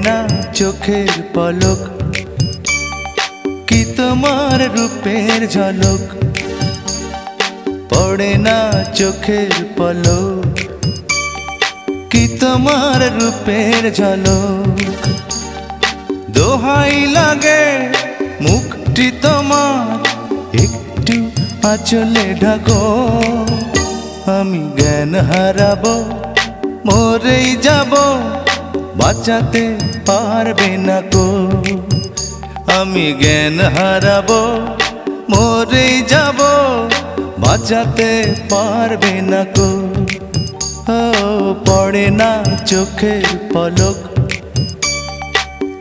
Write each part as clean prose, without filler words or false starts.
না চোখের পলক, কি তোমার রূপের ঝলক। পড়ে না চোখের পলক, কি তোমার রূপের ঝলক। দোহাই লাগে মুখটি তোমার, একটু আঁচলে ঢাকো। আমি জ্ঞান হারাবো, মরেই যাব, বাঁচাতে পারবে না কো। আমি জ্ঞান হারাবো, মরেই যাব, বাঁচাতে পারবে না কো। ও পড়ে না চোখের পলক,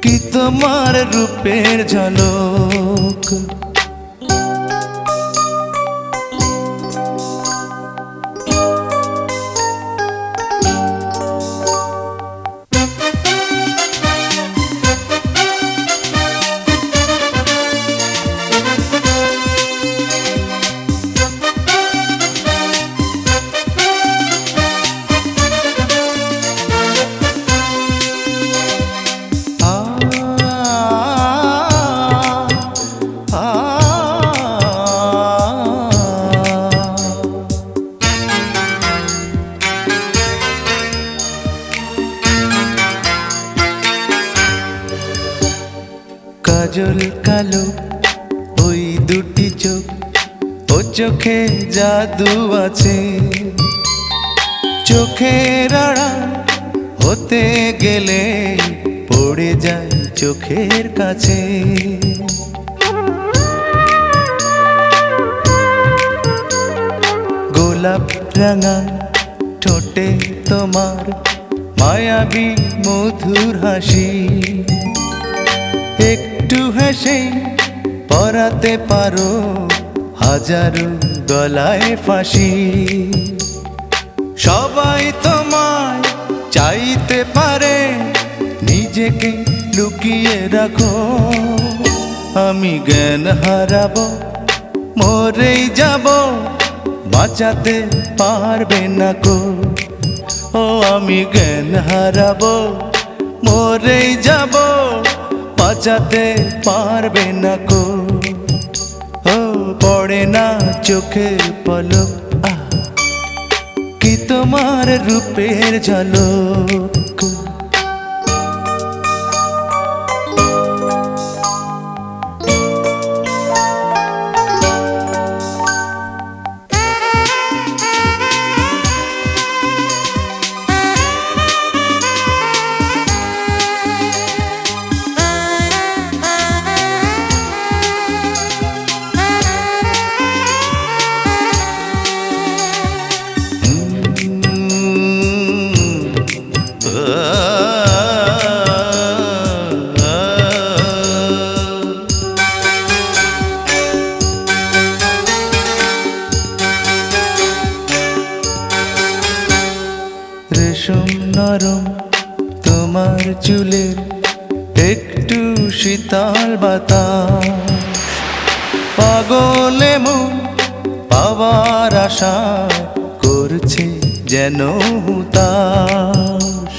কি তোমার রূপের ঝলক। কাজল কালো ওই দুটি চোখ, ও চোখে জাদু আছে। চোখের আড়াল হতে গেলে পড়ে যায় চোখের কাছে। গোলাপ রাঙা ঠোঁটে তোমার মায়াবী মধুর হাসি। একটু হেসে পরাতে পারো হাজারো গলায় ফাঁসি। সবাই তোমায় চাইতে পারে, নিজেকে লুকিয়ে রাখো। আমি জ্ঞান হারাবো, মরেই যাব, বাঁচাতে পারবে না কো। ও আমি জ্ঞান হারাবো, মরেই যাব, বাঁচাতে পারবে না কো। ও পড়ে না চোখের পলক, কি তোমার রূপের ঝলক। রেশম নরম তোমার চুলের, একটু শীতল বাতাস। পাগলে মন পাওয়ার আশা করছে যেন হুতাশ।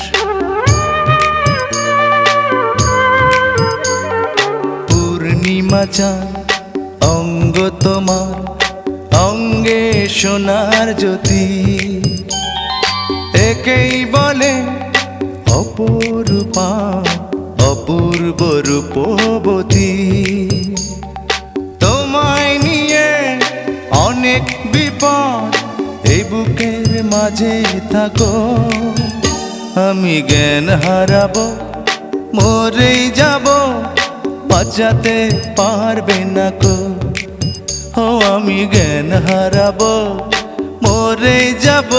পূর্ণিমা চাঁদ অঙ্গ তোমার, অঙ্গে সোনার জ্যোতি। একেই বলে অপরূপা, অপূর্ব রূপবতী। তোমায় নিয়ে অনেক বিপদ, এই বুকের মাঝে থাকো। আমি জ্ঞান হারাবো, মরেই যাব, বাঁচাতে পারবে না কো। ও আমি জ্ঞান হারাবো, মরেই যাব,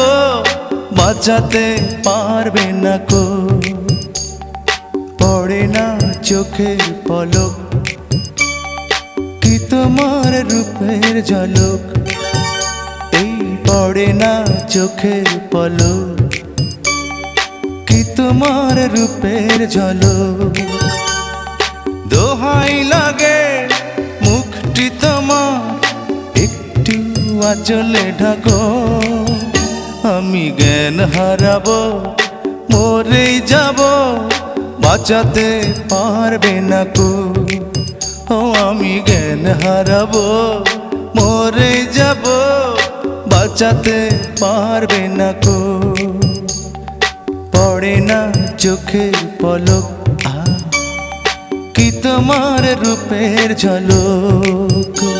বাঁচাতে পারবে না কো। পড়ে না চোখের পলক, কি তোমার রূপের ঝলক। এই পড়ে না চোখের পলক, কি তোমার রূপের ঝলক। দোহাই লাগে মুখটি তোমার, একটু আঁচলে ঢাকো। আমি জ্ঞান হারাবো, মরেই যাব, বাঁচাতে পারবে না কো। ও আমি জ্ঞান হারাবো, মরে যাব, বাঁচাতে পারবে না কো। পড়ে না চোখের পলক, কি তোমার রূপের ঝলক।